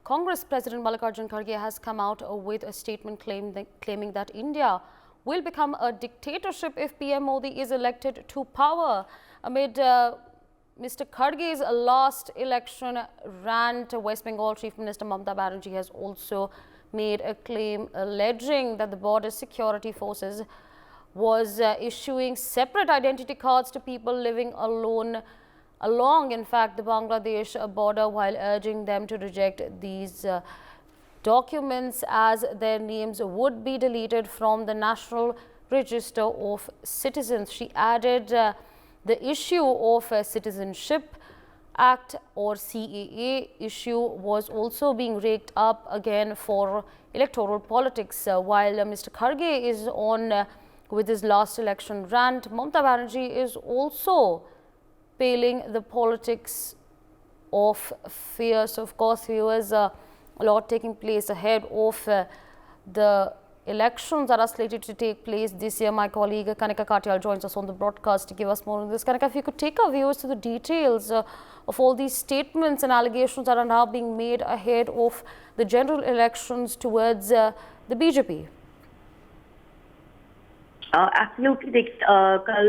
Congress President Kharge has come out with a statement claiming that India will become a dictatorship if PM Modi is elected to power. Amid Mr. Kharge's last election rant, West Bengal Chief Minister Mamata Banerjee has also made a claim alleging that the border security forces was issuing separate identity cards to people living along, in fact, the Bangladesh border, while urging them to reject these documents as their names would be deleted from the National Register of Citizens. She added the issue of Citizenship Act or CAA issue was also being raked up again for electoral politics. While Mr. Kharge is on with his last election rant, Mamata Banerjee is also paling the politics of fear. So, of course, there was a lot taking place ahead of the elections that are slated to take place this year. My colleague Kanika Katyal joins us on the broadcast to give us more on this. Kanika, if you could take our viewers to the details of all these statements and allegations that are now being made ahead of the general elections towards the BJP. Absolutely. कल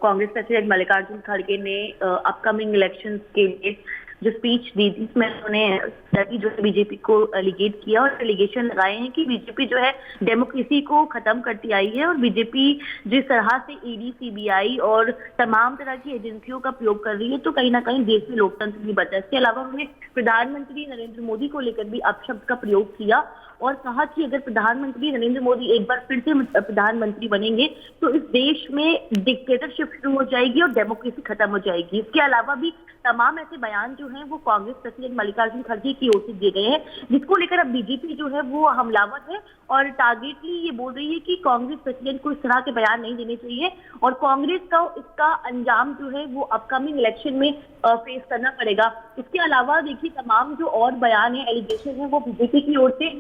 Congress president Mallikarjun खड़गे ने upcoming elections के लिए जो speech दी थी उसमें उन्होंने जो बीजेपी को एलिगेट किया और एलिगेशन लगाए हैं कि बीजेपी जो है डेमोक्रेसी को खत्म करती आई है और बीजेपी जिस तरह से ईडी, सीबीआई और तमाम तरह की एजेंसियों का प्रयोग कर रही है तो कहीं ना कहीं देश में लोकतंत्र नहीं बचा। इसके अलावा उन्होंने प्रधानमंत्री नरेंद्र मोदी को लेकर भी अपशब्द का प्रयोग किया और कहा कि अगर प्रधानमंत्री नरेंद्र मोदी एक बार फिर से प्रधानमंत्री बनेंगे तो इस देश में डिक्टेटरशिप शुरू हो जाएगी और डेमोक्रेसी खत्म हो जाएगी। इसके अलावा भी तमाम ऐसे बयान जो हैं वो कांग्रेस प्रेसिडेंट मल्लिकार्जुन खड़गे की ओर से दिए गए हैं, जिसको लेकर अब बीजेपी जो है वो हमलावर है और टारगेटली ये बोल रही है कि कांग्रेस प्रेसिडेंट को इस तरह के बयान नहीं देने चाहिए और कांग्रेस का इसका अंजाम जो है वो अपकमिंग इलेक्शन में फेस करना पड़ेगा। इसके अलावा देखिए तमाम जो और बयान है, एलिगेशन है, वो बीजेपी की ओर से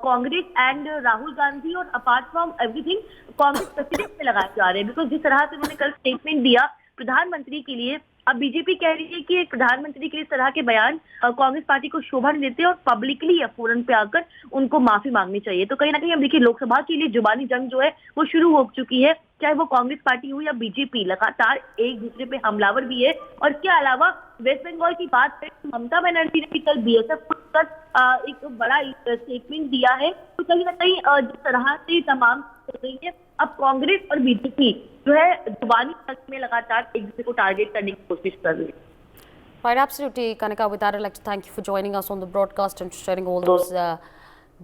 कांग्रेस एंड राहुल गांधी और apart from everything Congress president पे लगाए जा रहे हैं। बिकॉज जिस तरह से उन्होंने कल स्टेटमेंट दिया प्रधानमंत्री के लिए, अब बीजेपी कह रही है कि प्रधानमंत्री के इस तरह के बयान कांग्रेस पार्टी को शोभा नहीं देते और पब्लिकली या फोरन पे आकर उनको माफी मांगनी चाहिए। तो कहीं ना कहीं अब देखिए लोकसभा के लिए जुबानी जंग जो है वो शुरू हो चुकी है, चाहे वो कांग्रेस पार्टी हो या बीजेपी, लगातार एक दूसरे पे हमलावर भी है। और इसके अलावा वेस्ट बंगाल की बात करें, ममता बनर्जी ने भी कल बीएसएफ को लेकर एक बड़ा स्टेटमेंट दिया है। तो कहीं ना कहीं जिस तरह से तमाम कर रही है, अब कांग्रेस और बीजेपी जो है जुबानी जंग में लगातार एक दूसरे को टारगेट करने की कोशिश कर रही है। Right, absolutely, Kanika. With that, I'd like to thank you for joining us on the broadcast and sharing all those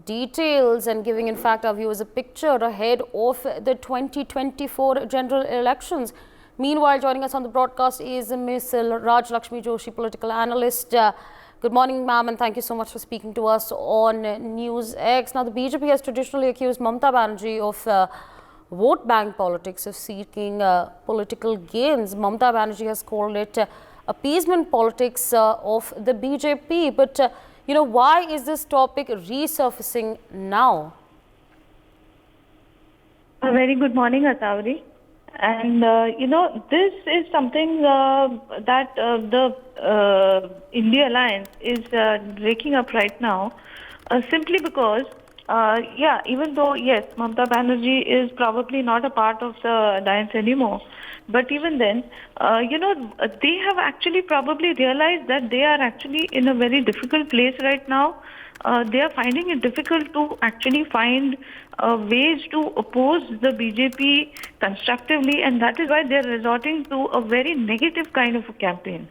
details and giving, in fact, our viewers a picture ahead of the 2024 general elections. Meanwhile, joining us on the broadcast is Ms. Raj Lakshmi Joshi, political analyst. Good morning, ma'am, and thank you so much for speaking to us on NewsX. Now, the BJP has traditionally accused Mamata Banerjee of vote bank politics, of seeking political gains. Mamata Banerjee has called it appeasement politics of the BJP. But you know, why is this topic resurfacing now? A very good morning, Atavri. And you know, this is something that the India Alliance is breaking up right now, simply because, yeah, even though, yes, Mamata Banerjee is probably not a part of the alliance anymore, but even then, you know, they have actually probably realized that they are actually in a very difficult place right now. They are finding it difficult to actually find ways to oppose the BJP constructively, and that is why they are resorting to a very negative kind of a campaign.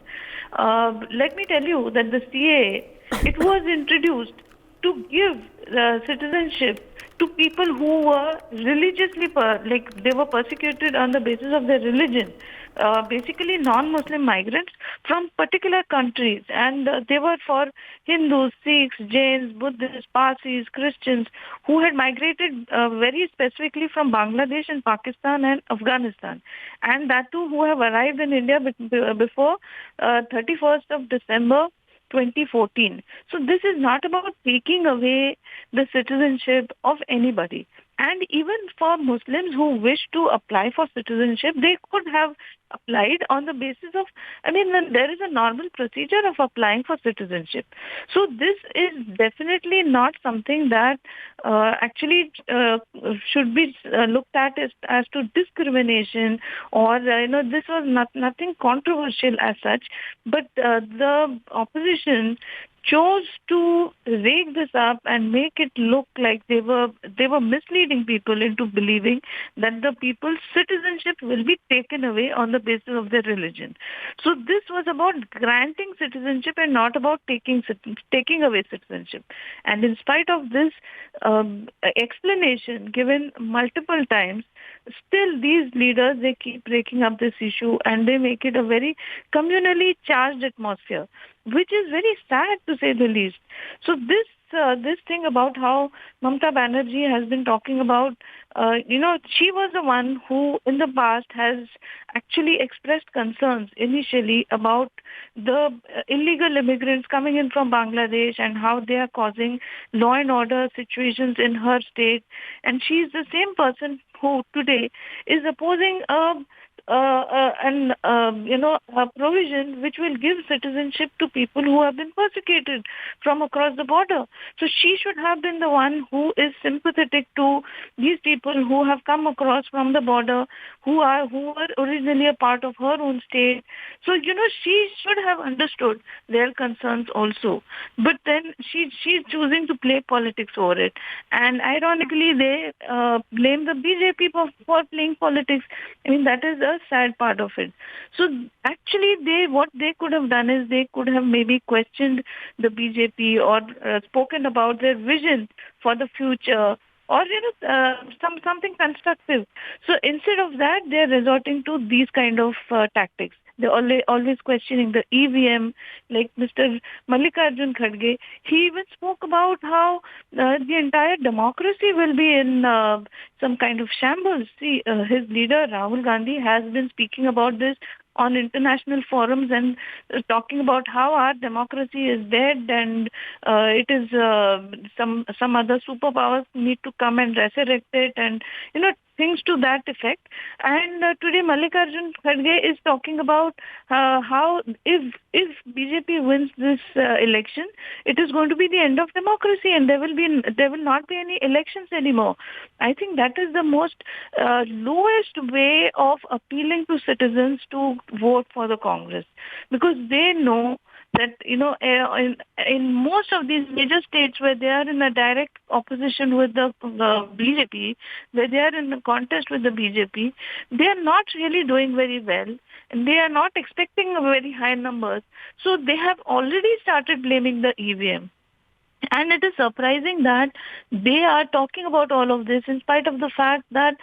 Let me tell you that the CAA, it was introduced to give citizenship to people who were religiously, like they were persecuted on the basis of their religion, basically non-Muslim migrants from particular countries, and they were for Hindus, Sikhs, Jains, Buddhists, Parsis, Christians who had migrated very specifically from Bangladesh and Pakistan and Afghanistan, and that too who have arrived in India before 31st of December 2014. So this is not about taking away the citizenship of anybody. And even for Muslims who wish to apply for citizenship, they could have applied on the basis of, I mean, there is a normal procedure of applying for citizenship. So this is definitely not something that actually should be looked at as to discrimination, or, this was nothing controversial as such. But the opposition chose to rake this up and make it look like they were misleading people into believing that the people's citizenship will be taken away on the basis of their religion. So this was about granting citizenship and not about taking away citizenship. And in spite of this explanation given multiple times, still these leaders, they keep breaking up this issue and they make it a very communally charged atmosphere, which is very sad to say the least. So this thing about how Mamata Banerjee has been talking about, she was the one who in the past has actually expressed concerns initially about the illegal immigrants coming in from Bangladesh and how they are causing law and order situations in her state. And she is the same person who today is opposing a provision which will give citizenship to people who have been persecuted from across the border. So she should have been the one who is sympathetic to these people who have come across from the border, who were originally a part of her own state. So she should have understood their concerns also. But then she's choosing to play politics over it, and ironically they blame the BJP for playing politics. I mean, that is a sad part of it. So actually, what they could have done is they could have maybe questioned the BJP or spoken about their vision for the future, or something constructive. So instead of that, they're resorting to these kind of tactics. They're always questioning the EVM, like Mr. Mallikarjun Kharge. He even spoke about how the entire democracy will be in some kind of shambles. See, his leader, Rahul Gandhi, has been speaking about this on international forums and talking about how our democracy is dead and it is some other superpowers need to come and resurrect it, and things to that effect. And today Mallikarjun Kharge is talking about how if BJP wins this election, it is going to be the end of democracy and there will not be any elections anymore. I think that is the most lowest way of appealing to citizens to vote for the Congress, because they know that in most of these major states where they are in a direct opposition with the BJP, where they are in a contest with the BJP, they are not really doing very well and they are not expecting a very high numbers. So they have already started blaming the EVM. And it is surprising that they are talking about all of this in spite of the fact that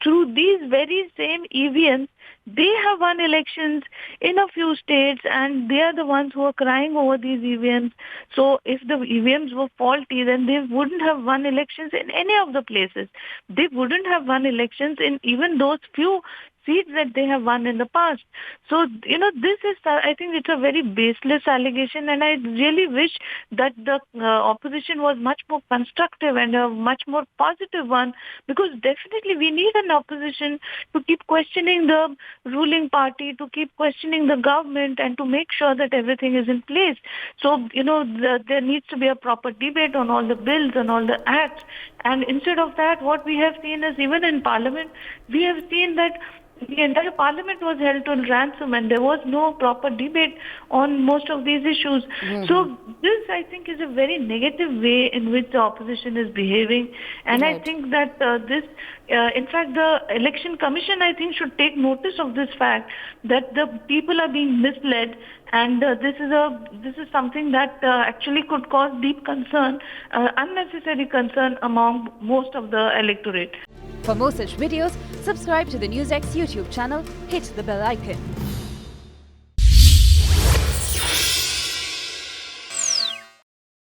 through these very same EVMs, they have won elections in a few states and they are the ones who are crying over these EVMs. So if the EVMs were faulty, then they wouldn't have won elections in any of the places. They wouldn't have won elections in even those few seats that they have won in the past. So, this is, I think it's a very baseless allegation, and I really wish that the opposition was much more constructive and a much more positive one, because definitely we need an opposition to keep questioning the ruling party, to keep questioning the government, and to make sure that everything is in place. So, there needs to be a proper debate on all the bills and all the acts. And instead of that, what we have seen is, even in Parliament, we have seen that the entire Parliament was held to ransom and there was no proper debate on most of these issues. Mm-hmm. So this, I think, is a very negative way in which the opposition is behaving. And right. I think that in fact, the Election Commission, I think, should take notice of this fact that the people are being misled, and this is something that actually could cause deep concern, unnecessary concern among most of the electorate. For more such videos, subscribe to the NewsX YouTube channel, hit the bell icon.